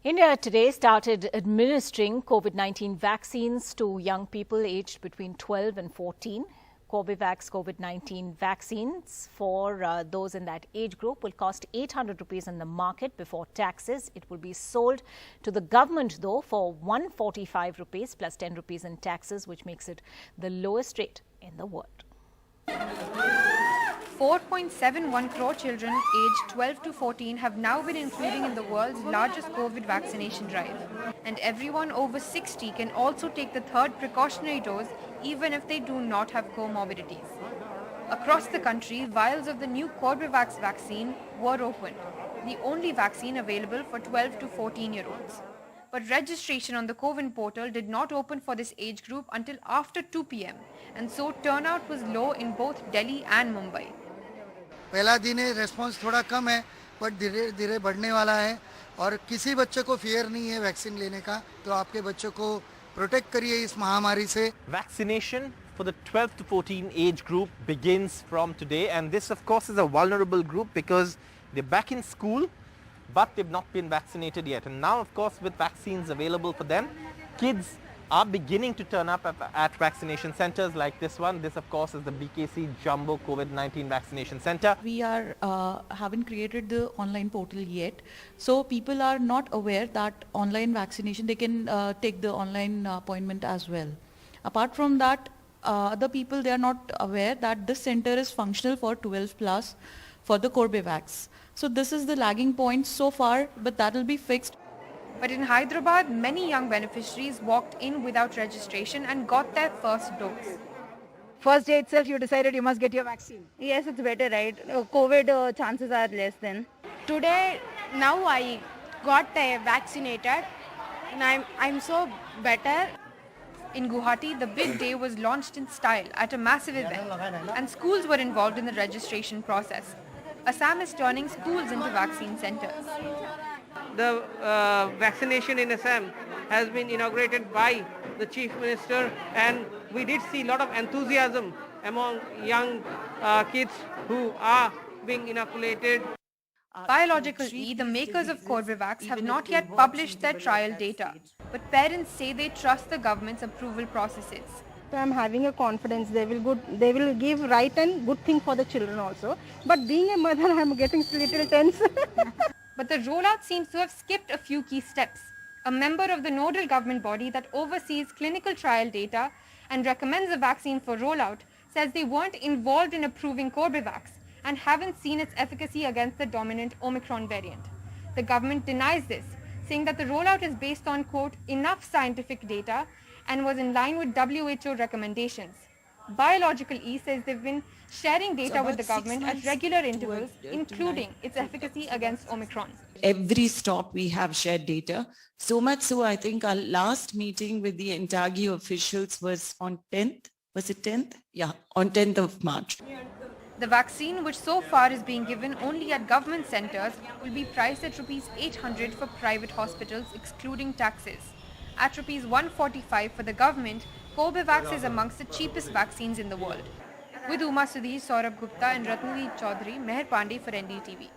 India today started administering COVID-19 vaccines to young people aged between 12 and 14. Corbevax COVID-19 vaccines for those in that age group will cost 800 rupees in the market before taxes. It will be sold to the government though for 145 rupees plus 10 rupees in taxes, which makes it the lowest rate in the world. 4.71 crore children aged 12 to 14 have now been included in the world's largest COVID vaccination drive. And everyone over 60 can also take the third precautionary dose even if they do not have comorbidities. Across the country, vials of the new CORBEVAX vaccine were opened, the only vaccine available for 12 to 14-year-olds. But registration on the COWIN portal did not open for this age group until after 2 p.m. and so turnout was low in both Delhi and Mumbai. पहला दिन है, response थोड़ा कम है, but धीरे धीरे बढ़ने वाला है और किसी बच्चे को फियर नहीं है वैक्सीन लेने का, तो आपके बच्चों को प्रोटेक्ट करिए इस महामारी से. Vaccination for the 12 to 14 age group begins from today, and this of course is a vulnerable group because they're back in school but they've not been vaccinated yet. And now of course with vaccines available for them, kids are beginning to turn up at vaccination centers like this one. This of course is the BKC Jumbo COVID-19 vaccination center. We haven't created the online portal yet, so people are not aware that online vaccination, they can take the online appointment as well. Apart from that, other people, they are not aware that this center is functional for 12 plus for the Corbevax. So this is the lagging point so far, but that will be fixed. But in Hyderabad, many young beneficiaries walked in without registration and got their first dose. First day itself you decided you must get your vaccine. Yes, it's better, right? COVID chances are less then. Today, now I got vaccinated and I'm so better. In Guwahati, the big day was launched in style at a massive event and schools were involved in the registration process. Assam is turning schools into vaccine centers. The vaccination in Assam has been inaugurated by the Chief Minister, and we did see a lot of enthusiasm among young kids who are being inoculated. Biological E, the makers of Corbevax, have not yet published their trial data, but parents say they trust the government's approval processes. I'm having a confidence they will give right and good thing for the children also. But being a mother, I'm getting a little tense. But the rollout seems to have skipped a few key steps. A member of the nodal government body that oversees clinical trial data and recommends a vaccine for rollout says they weren't involved in approving Corbevax and haven't seen its efficacy against the dominant Omicron variant. The government denies this, saying that the rollout is based on, quote, enough scientific data and was in line with WHO recommendations. Biological E says they've been sharing data with the government at regular intervals, including its efficacy against Omicron. Every stop we have shared data. So much so, I think our last meeting with the Intagi officials was on 10th. Was it 10th? Yeah, on 10th of March. The vaccine, which so far is being given only at government centers, will be priced at Rs 800 for private hospitals, excluding taxes. At Rs 145 for the government, Corbevax is amongst the cheapest vaccines in the world. With Uma Sudhir, Saurabh Gupta and Ratnadeep Chaudhary, Meher Pandey for NDTV.